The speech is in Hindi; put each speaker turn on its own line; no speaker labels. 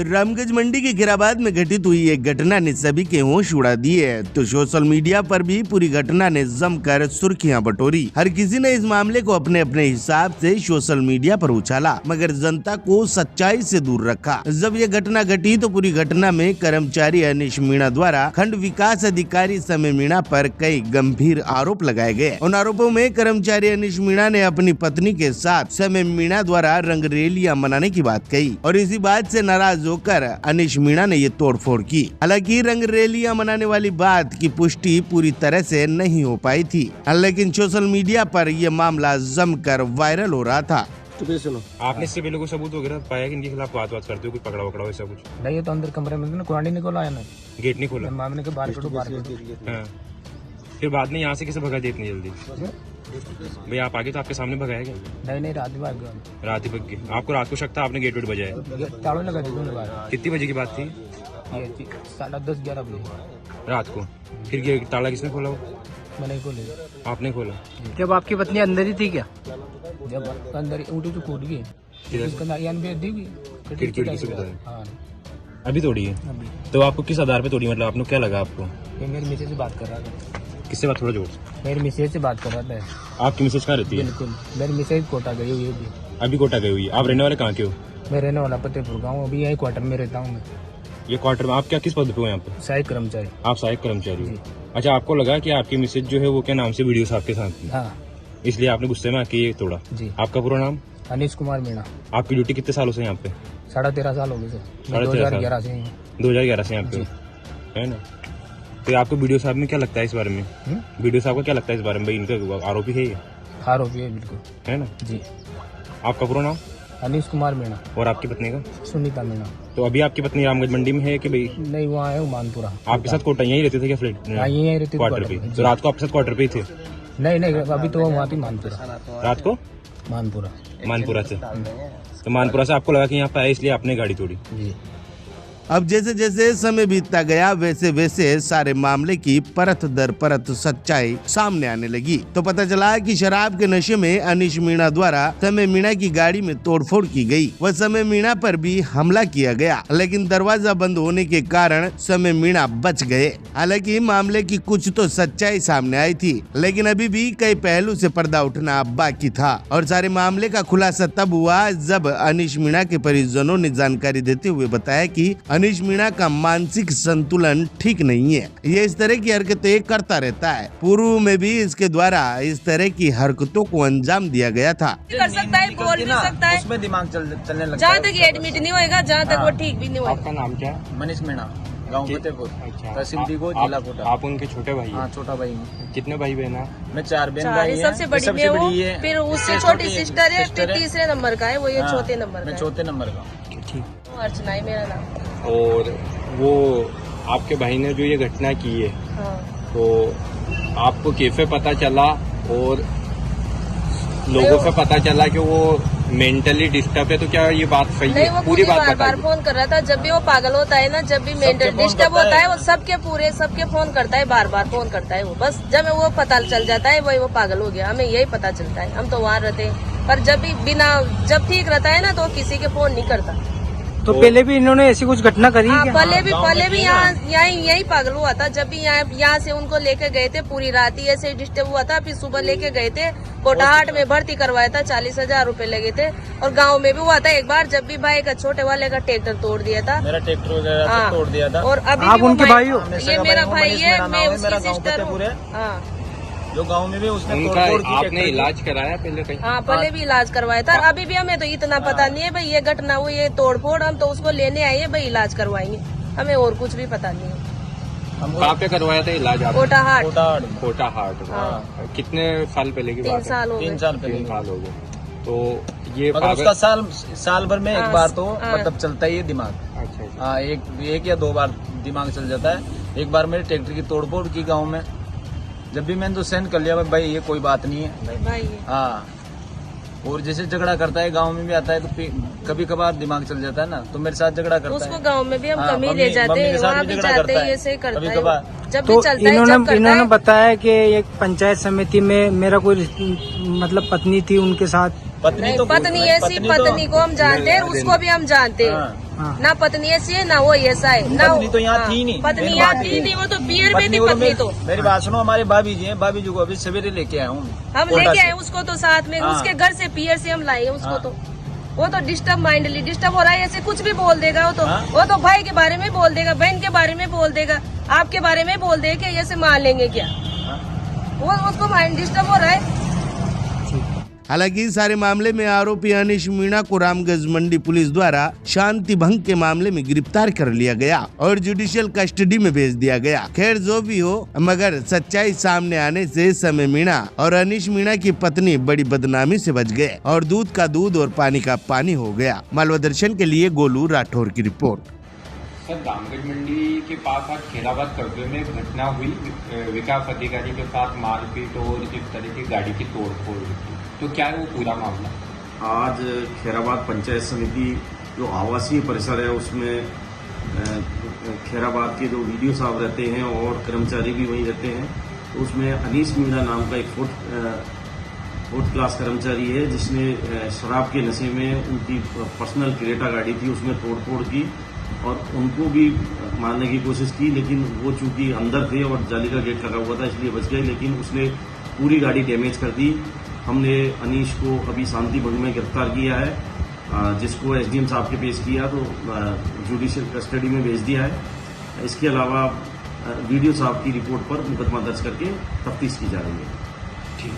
रामगंज मंडी के खिराबाद में घटित हुई एक घटना ने सभी के होश उड़ा दिए तो सोशल मीडिया पर भी पूरी घटना ने जमकर सुर्खियां बटोरी। हर किसी ने इस मामले को अपने अपने हिसाब से सोशल मीडिया पर उछाला, मगर जनता को सच्चाई से दूर रखा। जब ये घटना घटी तो पूरी घटना में कर्मचारी अनिश मीणा द्वारा खंड विकास अधिकारी समय मीणा पर कई गंभीर आरोप लगाए गए। उन आरोपों में कर्मचारी अनिश मीणा ने अपनी पत्नी के साथ समय मीणा द्वारा रंगरेलियां मनाने की बात कही और इसी बात से नाराज होकर अनिश मीणा ने ये तोड़फोड़ की। हालांकि रंगरेलियां मनाने वाली बात की पुष्टि पूरी तरह से नहीं हो पाई थी, लेकिन सोशल मीडिया पर यह मामला जमकर वायरल हो रहा था।
तो सुनो,
आपने इससे पहले कोई सबूत वगैरह पाया कि इनके खिलाफ बात करते हो, कुछ पकड़ा वकड़ा ऐसा कुछ?
नहीं, ये तो अंदर कमरे में कुरानी नहीं खोला है ना,
गेट नहीं खोला।
मामले के बाहर
हाँ। फिर बाद में यहाँ से कैसे भगा दिया इतनी जल्दी? भैया आप आगे तो आपके सामने भगाया क्या?
नहीं, रात में
रात ही भग गए। आपको रात को शक था, आपने गेट वेट बजाया?
तालों लगा दी।
कितनी बजे की बात थी?
10:30-11 बजे
रात को। फिर गेट ताला किसने खोला?
मैंने खोले।
आपने खोला?
जब आपकी पत्नी अंदर ही थी क्या? जब अंदर उठी तो कूद गई,
अभी तोड़ी है। तो आपको किस आधार पे तोड़ी? मतलब आपने क्या लगा आपको?
मेरी मिसेज से बात कर रहा था।
किससे बात? थोड़ा जोर।
मेरी मिसेज से बात कर रहा था।
आपकी मिसेज कहाँ रहती है?
बिल्कुल, मेरी मिसेज कोटा गई हुई है।
अभी कोटा गई हुई है। आप रहने वाले कहाँ के हो?
मैं रहने वाला फतेहपुर गाँव, अभी यही क्वार्टर में रहता हूँ मैं।
ये क्वार्टर में आप क्या किस पद पे हो यहाँ पे?
सहायक कर्मचारी।
आप सहायक कर्मचारी हो? अच्छा, आपको लगा कि आपकी मिसेज जो है वो क्या नाम से वीडियो साहब के साथ थी?
हाँ,
इसलिए आपने गुस्से में आके ये तोड़ा?
जी।
आपका पूरा नाम?
अनिश कुमार मीणा।
आपकी ड्यूटी कितने सालों से यहाँ पे?
13.5 साल हो गए सर।
2011
से।
2011 से यहाँ पे है ना? तो आपको वीडियो साहब में क्या लगता है इस बारे में? वीडियो साहब को क्या लगता है इस बारे में? भाई इनका आरोपी है ये?
आरोपी है बिल्कुल,
है ना?
जी।
आपका पूरा नाम?
अनिश कुमार मीणा।
और आपकी पत्नी का?
सुनीता मीणा।
तो अभी आपकी पत्नी रामगंज मंडी में है कि भाई?
नहीं, वहाँ है मानपुरा।
आपके साथ कोटा यहीं रहते थे क्या? फ्लैट
यहीं रहते
क्वार्टर पे? तो रात को आपके साथ क्वार्टर पे ही थे?
नहीं, अभी तो वहाँ थी मानपुरा।
रात को मानपुरा से? तो मानपुरा से आपको लगा कि यहाँ पे आए इसलिए आपने गाड़ी तोड़ी?
जी।
अब जैसे जैसे समय बीतता गया वैसे वैसे सारे मामले की परत दर परत सच्चाई सामने आने लगी तो पता चला कि शराब के नशे में अनिश मीणा द्वारा समय मीणा की गाड़ी में तोड़फोड़ की गई। वह समय मीणा पर भी हमला किया गया, लेकिन दरवाजा बंद होने के कारण समय मीणा बच गए। हालांकि मामले की कुछ तो सच्चाई सामने आई थी, लेकिन अभी भी कई पहलू से पर्दा उठना बाकी था और सारे मामले का खुलासा तब हुआ जब अनिश मीणा के परिजनों ने जानकारी देते हुए बताया कि अनिश मीणा का मानसिक संतुलन ठीक नहीं है। ये इस तरह की हरकतें करता रहता है। पूर्व में भी इसके द्वारा इस तरह की हरकतों को अंजाम दिया गया था।
कर सकता है, बोल भी सकता है,
उसमें दिमाग चलने लगता है।
जहाँ तक एडमिट नहीं होएगा, जहाँ तक वो ठीक भी नहीं होएगा।
आपका नाम क्या है?
मनीष मीणा, गाँव फतेहपुर, तहसील दिगो, जिला कोटा।
आप उनके छोटे भाई?
हाँ, छोटा भाई।
कितने भाई बहन है?
मैं 4 बहन भाई हैं।
सबसे बड़ी है वो, फिर उससे छोटी सिस्टर है, फिर तीसरे नंबर का है वो, ये चौथे नंबर का।
मैं चौथे नंबर का। ठीक।
अर्चना है मेरा नाम।
और वो आपके भाई ने जो ये घटना की है,
हाँ।
तो आपको कैसे पता चला और लोगों से पता चला कि वो मेंटली डिस्टर्ब है? तो क्या ये बात सही
नहीं,
है?
वो
पूरी बात
बार फोन कर रहा था। जब भी वो पागल होता है ना, जब भी मेंटल डिस्टर्ब होता है, वो सबके फोन करता है, बार फोन करता है वो। बस जब वो पता चल जाता है वही वो पागल हो गया, हमें यही पता चलता है। हम तो वहाँ रहते हैं, पर जब ठीक रहता है ना तो किसी के फोन नहीं करता।
तो पहले भी इन्होंने ऐसी कुछ घटना करी?
हाँ, पहले भी यहाँ यही पागल हुआ था। जब भी यहाँ से उनको लेके गए थे, पूरी रात ही ऐसे डिस्टर्ब हुआ था। फिर सुबह लेके गए थे कोटाहाट में, भर्ती करवाया था, 40,000 रुपए लगे थे। और गांव में भी हुआ था एक बार, जब भी भाई का छोटे वाले का ट्रैक्टर तोड़ दिया था।
मेरा ट्रैक्टर वगैरह तोड़ दिया था।
और अभी
आप उनके भाई हो?
ये मेरा भाई है, मैं उसकी सिस्टर हूँ। हाँ,
जो गांव में भी उसने
उनका आपने इलाज कराया पहले कहीं?
हाँ, पहले भी इलाज करवाया था। अभी भी हमें तो इतना पता नहीं है भाई, ये घटना हुई, ये तोड़फोड़, हम तो उसको लेने आए हैं भाई, इलाज करवाएंगे, हमें और कुछ भी पता नहीं है।
कहाँ पे करवाया था इलाज आपने?
कोटाहाट।
हाँ। कितने साल पहले की बात है?
3 साल हो गए।
3 साल पहले।
3 साल हो गए। तो ये
मगर उसका साल भर में एक बार तो मतलब चलता ही है दिमाग।
अच्छा।
हाँ, एक या 2 बार दिमाग चल जाता है। एक बार मेरे ट्रैक्टर की तोड़फोड़ की गाँव में, जब भी मैंने तो सहन कर लिया भाई ये कोई बात नहीं है
भाई।
हाँ, और जैसे झगड़ा करता है गांव में भी आता है तो कभी कभार दिमाग चल जाता है ना, तो मेरे साथ झगड़ा करता है।
उसको गांव में भी हम
हाँ,
कमी ले जाते हैं, वहाँ भी जाते हैं, ऐसे करता है जब भी चलता है।
इन्होंने बताया कि एक पंचायत समिति में मेरा कोई मतलब पत्नी थी, उनके साथ
पत्नी
नहीं,
तो
पत्नी ऐसी, पत्नी को हम जानते हैं, उसको भी हम जानते हैं। ना पत्नी ऐसी है, ना वो ऐसा है, ना
पत्नी तो यहाँ थी नहीं।
पत्नी
मेरी
यहाँ
बात
थी
ये।
नहीं, वो तो पियर में थी पत्नी तो।
मेरी बात सुनो, हमारे भाभी जी हैं, भाभी जी को अभी सवेरे लेके आया हूँ
हम
कोटा
लेके
से।
आए उसको तो साथ में,
हाँ।
उसके घर से पियर से हम लाए उसको
हाँ।
तो। वो तो डिस्टर्ब माइंडली डिस्टर्ब हो रहा है, ऐसे कुछ भी बोल देगा वो तो।
हाँ।
वो तो भाई के बारे में बोल देगा, बहन के बारे में बोल देगा, आपके बारे में बोल देगा, ऐसे मान लेंगे क्या? वो उसको माइंड डिस्टर्ब हो रहा है।
हालांकि इस सारे मामले में आरोपी अनिश मीणा को रामगंज मंडी पुलिस द्वारा शांति भंग के मामले में गिरफ्तार कर लिया गया और जुडिशियल कस्टडी में भेज दिया गया। खैर जो भी हो, मगर सच्चाई सामने आने से इस समय मीणा और अनिश मीणा की पत्नी बड़ी बदनामी से बच गए और दूध का दूध और पानी का पानी हो गया। मालवा दर्शन के लिए गोलू राठौर की रिपोर्ट।
सर, रामगढ़ मंडी के पास आज खेराबाद कस्बे में घटना हुई, विकास अधिकारी के साथ मारपीट और इस तरह की गाड़ी की तोड़फोड़ हुई, तो क्या है वो पूरा मामला?
आज खैराबाद पंचायत समिति जो आवासीय परिसर है उसमें खैराबाद के जो वीडियो साहब रहते हैं और कर्मचारी भी वहीं रहते हैं, तो उसमें अनीस मीणा नाम का एक फोर्थ क्लास कर्मचारी है जिसने शराब के नशे में उनकी पर्सनल क्रेटा गाड़ी थी उसमें तोड़फोड़ की और उनको भी मारने की कोशिश की, लेकिन वो चूंकि अंदर थे और जाली का गेट लगा हुआ था इसलिए बच गए, लेकिन उसने पूरी गाड़ी डैमेज कर दी। हमने अनीश को अभी शांति भंग में गिरफ्तार किया है, जिसको एसडीएम साहब के पेश किया तो जुडिशियल कस्टडी में भेज दिया है। इसके अलावा वीडियो साहब की रिपोर्ट पर मुकदमा दर्ज करके तफ्तीश की जा रही है।
ठीक।